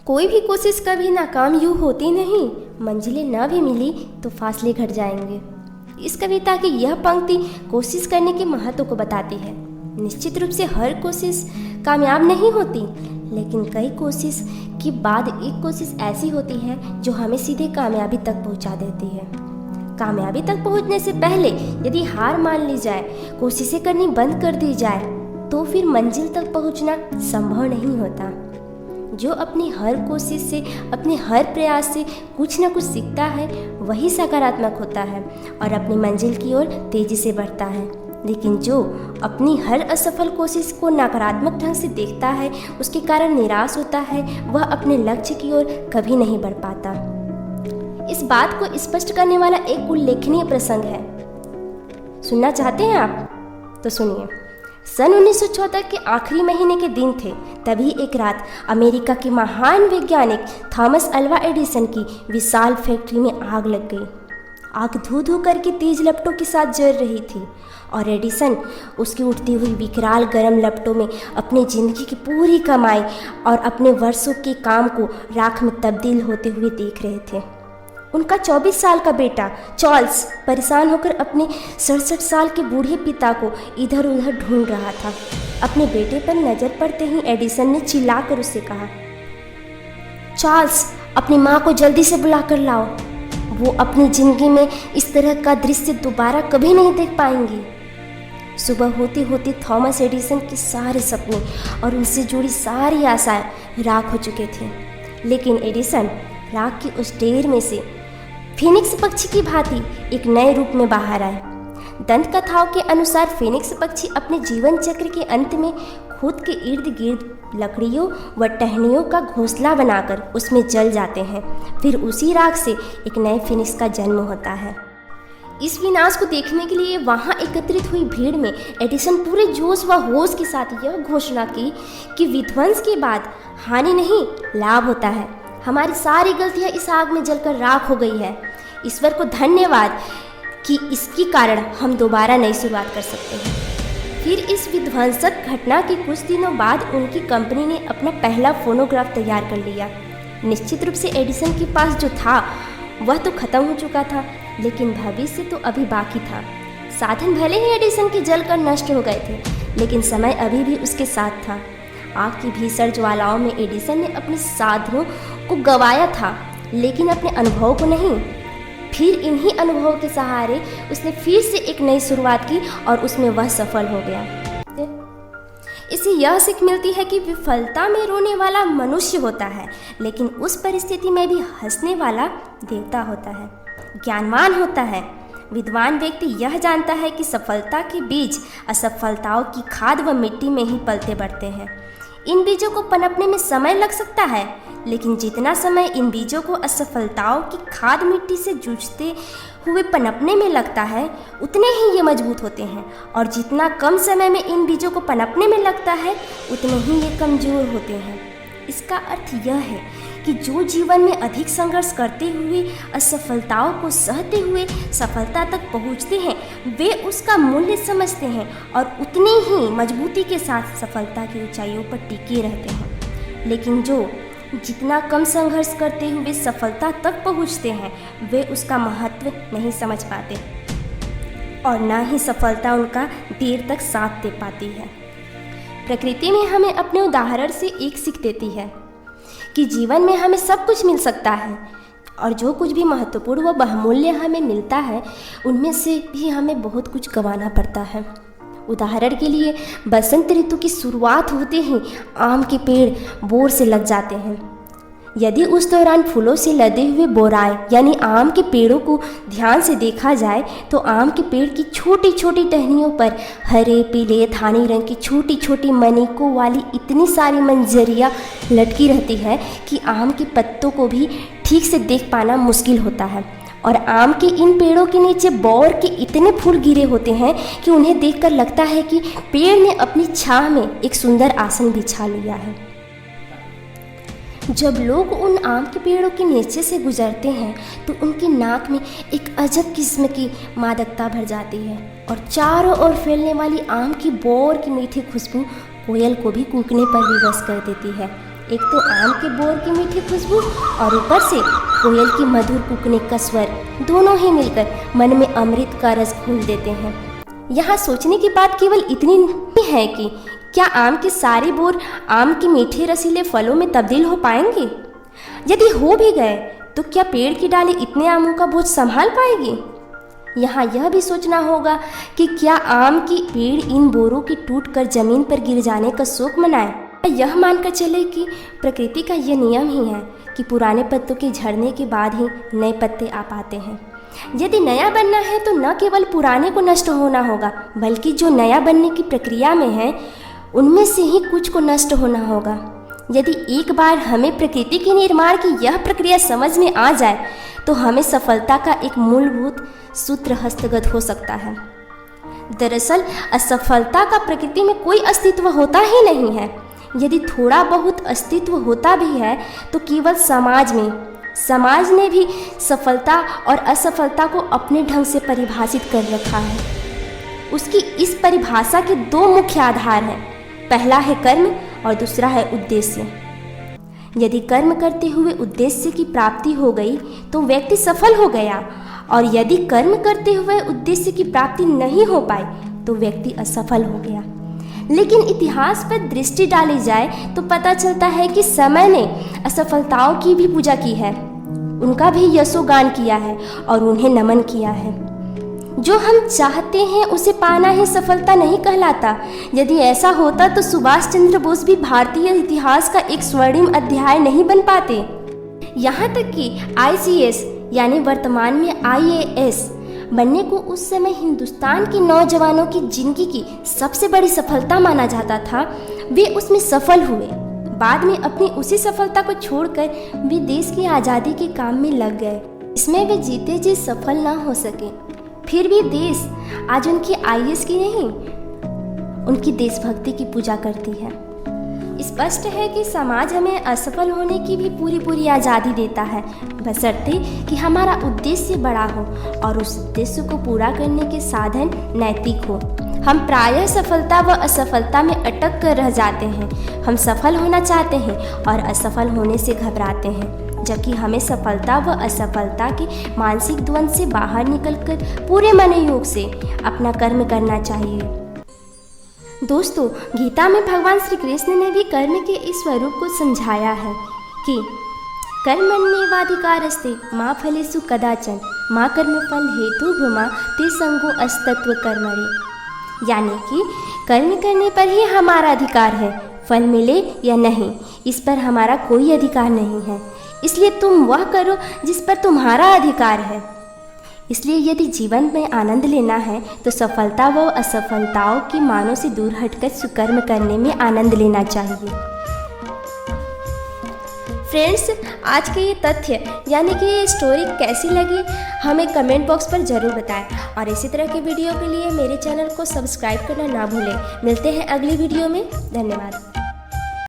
कोई भी कोशिश कभी नाकाम यूँ होती नहीं, मंजिलें न भी मिली तो फासले घट जाएंगे। इस कविता की यह पंक्ति कोशिश करने के महत्व को बताती है। निश्चित रूप से हर कोशिश कामयाब नहीं होती, लेकिन कई कोशिश के बाद एक कोशिश ऐसी होती है जो हमें सीधे कामयाबी तक पहुंचा देती है। कामयाबी तक पहुंचने से पहले यदि हार मान ली जाए, कोशिशें करनी बंद कर दी जाए, तो फिर मंजिल तक पहुंचना संभव नहीं होता। जो अपनी हर कोशिश से, अपने हर प्रयास से कुछ न कुछ सीखता है, वही सकारात्मक होता है और अपनी मंजिल की ओर तेजी से बढ़ता है। लेकिन जो अपनी हर असफल कोशिश को नकारात्मक ढंग से देखता है, उसके कारण निराश होता है, वह अपने लक्ष्य की ओर कभी नहीं बढ़ पाता। इस बात को स्पष्ट करने वाला एक उल्लेखनीय प्रसंग है। सुनना चाहते हैं आप? तो सुनिए। सन 1974 के आखिरी महीने के दिन थे। तभी एक रात अमेरिका के महान वैज्ञानिक थॉमस अल्वा एडिसन की विशाल फैक्ट्री में आग लग गई। आग धू धू करके तेज लपटों के साथ जल रही थी और एडिसन उसकी उठती हुई विकराल गर्म लपटों में अपनी जिंदगी की पूरी कमाई और अपने वर्षों के काम को राख में तब्दील होते हुए देख रहे थे। उनका 24 साल का बेटा चार्ल्स परेशान होकर अपने 67 साल के बूढ़े पिता को इधर उधर ढूंढ रहा था। अपने बेटे पर नजर पड़ते ही एडिसन ने चिल्लाकर उससे कहा, चार्ल्स, अपनी माँ को जल्दी से बुला कर लाओ। वो अपनी जिंदगी में इस तरह का दृश्य दोबारा कभी नहीं देख पाएंगी। सुबह होते होते थॉमस एडिसन के सारे सपने और उनसे जुड़ी सारी आशाएं राख हो चुके थे। लेकिन एडिसन राख की उस ढेर में से फीनिक्स पक्षी की भांति एक नए रूप में बाहर आए। दंत कथाओं के अनुसार फीनिक्स पक्षी अपने जीवन चक्र के अंत में खुद के इर्द गिर्द लकड़ियों व टहनियों का घोंसला बनाकर उसमें जल जाते हैं। फिर उसी राख से एक नए फीनिक्स का जन्म होता है। इस विनाश को देखने के लिए वहां एकत्रित हुई भीड़ में एडिसन पूरे जोश व होश के साथ यह घोषणा की कि विध्वंस के बाद हानि नहीं, लाभ होता है। हमारी सारी गलतियां इस आग में जलकर राख हो गई है। ईश्वर को धन्यवाद कि इसके कारण हम दोबारा नई शुरुआत कर सकते हैं। फिर इस विध्वंसक घटना के कुछ दिनों बाद उनकी कंपनी ने अपना पहला फोनोग्राफ तैयार कर लिया। निश्चित रूप से एडिसन के पास जो था वह तो खत्म हो चुका था, लेकिन भविष्य तो अभी बाकी था। साधन भले ही एडिसन के जलकर नष्ट हो गए थे, लेकिन समय अभी भी उसके साथ था। आग की भीषण ज्वालाओं में एडिसन ने अपने साधनों को गंवाया था, लेकिन अपने अनुभव को नहीं। फिर इन्हीं अनुभवों के सहारे उसने फिर से एक नई शुरुआत की और उसमें वह सफल हो गया। इससे यह सीख मिलती है कि विफलता में रोने वाला मनुष्य होता है, लेकिन उस परिस्थिति में भी हंसने वाला देवता होता है, ज्ञानवान होता है। विद्वान व्यक्ति यह जानता है कि सफलता के बीज असफलताओं की खाद व मिट्टी में ही पलते बढ़ते हैं। इन बीजों को पनपने में समय लग सकता है, लेकिन जितना समय इन बीजों को असफलताओं की खाद मिट्टी से जूझते हुए पनपने में लगता है, उतने ही ये मजबूत होते हैं। और जितना कम समय में इन बीजों को पनपने में लगता है, उतने ही ये कमज़ोर होते हैं। इसका अर्थ यह है कि जो जीवन में अधिक संघर्ष करते हुए असफलताओं को सहते हुए सफलता तक पहुंचते हैं, वे उसका मूल्य समझते हैं और उतनी ही मजबूती के साथ सफलता की ऊंचाइयों पर टिके रहते हैं। लेकिन जो जितना कम संघर्ष करते हुए सफलता तक पहुंचते हैं, वे उसका महत्व नहीं समझ पाते और ना ही सफलता उनका देर तक साथ दे पाती है। प्रकृति में हमें अपने उदाहरण से एक सीख देती है कि जीवन में हमें सब कुछ मिल सकता है और जो कुछ भी महत्वपूर्ण व बहुमूल्य हमें मिलता है, उनमें से भी हमें बहुत कुछ गंवाना पड़ता है। उदाहरण के लिए बसंत ऋतु की शुरुआत होते ही आम के पेड़ बोर से लग जाते हैं। यदि उस दौरान फूलों से लदे हुए बोराएं यानी आम के पेड़ों को ध्यान से देखा जाए, तो आम के पेड़ की छोटी छोटी टहनियों पर हरे, पीले, धानी रंग की छोटी छोटी मणिकों वाली इतनी सारी मंजरियाँ लटकी रहती है कि आम के पत्तों को भी ठीक से देख पाना मुश्किल होता है। और आम के इन पेड़ों के नीचे बौर के इतने फूल गिरे होते हैं कि उन्हें देखकर लगता है कि पेड़ ने अपनी छाह में एक सुंदर आसन बिछा लिया है। जब लोग उन आम के पेड़ों के नीचे से गुजरते हैं, तो उनकी नाक में एक अजब किस्म की मादकता भर जाती है और चारों ओर फैलने वाली आम की बौर की मीठी खुशबू कोयल को भी कूकने पर विवश कर देती है। एक तो आम के बोर की मीठी खुशबू और ऊपर से कोयल की मधुर कूकने का स्वर, दोनों ही मिलकर मन में अमृत का रस घोल देते हैं। यहाँ सोचने की बात केवल इतनी नहीं है कि क्या आम के सारे बोर आम के मीठे रसीले फलों में तब्दील हो पाएंगे? यदि हो भी गए तो क्या पेड़ की डाली इतने आमों का बोझ संभाल पाएगी? यहाँ यह भी सोचना होगा कि क्या आम की पेड़ इन बोरों की टूटकर जमीन पर गिर जाने का शोक मनाए? यह मानकर चले कि प्रकृति का यह नियम ही है कि पुराने पत्तों के झड़ने के बाद ही नए पत्ते आ पाते हैं। यदि नया बनना है तो न केवल पुराने को नष्ट होना होगा, बल्कि जो नया बनने की प्रक्रिया में है उनमें से ही कुछ को नष्ट होना होगा। यदि एक बार हमें प्रकृति के निर्माण की यह प्रक्रिया समझ में आ जाए तो हमें सफलता का एक मूलभूत सूत्र हस्तगत हो सकता है। दरअसल असफलता का प्रकृति में कोई अस्तित्व होता ही नहीं है। यदि थोड़ा बहुत अस्तित्व होता भी है तो केवल समाज में। समाज ने भी सफलता और असफलता को अपने ढंग से परिभाषित कर रखा है। उसकी इस परिभाषा के दो मुख्य आधार हैं, पहला है कर्म और दूसरा है उद्देश्य। यदि कर्म करते हुए उद्देश्य की प्राप्ति हो गई तो व्यक्ति सफल हो गया, और यदि कर्म करते हुए उद्देश्य की प्राप्ति नहीं हो पाई तो व्यक्ति असफल हो गया। लेकिन इतिहास पर दृष्टि डाली जाए तो पता चलता है कि समय ने असफलताओं की भी पूजा की है, उनका भी यशोगान किया है और उन्हें नमन किया है। जो हम चाहते हैं उसे पाना ही सफलता नहीं कहलाता। यदि ऐसा होता तो सुभाष चंद्र बोस भी भारतीय इतिहास का एक स्वर्णिम अध्याय नहीं बन पाते। यहाँ तक कि ICS यानी वर्तमान में IAS बनने को उस समय हिंदुस्तान के नौजवानों की जिंदगी की सबसे बड़ी सफलता माना जाता था। वे उसमें सफल हुए। बाद में अपनी उसी सफलता को छोड़कर वे देश की आज़ादी के काम में लग गए। इसमें वे जीते जी सफल ना हो सके। फिर भी देश आज उनकी IAS की नहीं, उनकी देशभक्ति की पूजा करती है। स्पष्ट है कि समाज हमें असफल होने की भी पूरी आज़ादी देता है, बशर्ते कि हमारा उद्देश्य बड़ा हो और उस उद्देश्य को पूरा करने के साधन नैतिक हो। हम प्रायः सफलता व असफलता में अटक कर रह जाते हैं। हम सफल होना चाहते हैं और असफल होने से घबराते हैं, जबकि हमें सफलता व असफलता के मानसिक द्वंद से बाहर निकलकर पूरे मनोयोग से अपना कर्म करना चाहिए। दोस्तों, गीता में भगवान श्री कृष्ण ने भी कर्म के इस स्वरूप को समझाया है कि कर्मण्येवाधिकारस्ते मा फलेषु कदाचन मा कर्मफल हेतुर्भुमा ते संगो अस्तत्व कर्मणि। यानी कि कर्म करने पर ही हमारा अधिकार है, फल मिले या नहीं इस पर हमारा कोई अधिकार नहीं है। इसलिए तुम वह करो जिस पर तुम्हारा अधिकार है। इसलिए यदि जीवन में आनंद लेना है तो सफलता व असफलताओं के मानों से दूर हटकर सुकर्म करने में आनंद लेना चाहिए। फ्रेंड्स, आज के ये तथ्य यानी कि ये स्टोरी कैसी लगी हमें कमेंट बॉक्स पर ज़रूर बताएं, और इसी तरह के वीडियो के लिए मेरे चैनल को सब्सक्राइब करना ना भूलें। मिलते हैं अगली वीडियो में। धन्यवाद।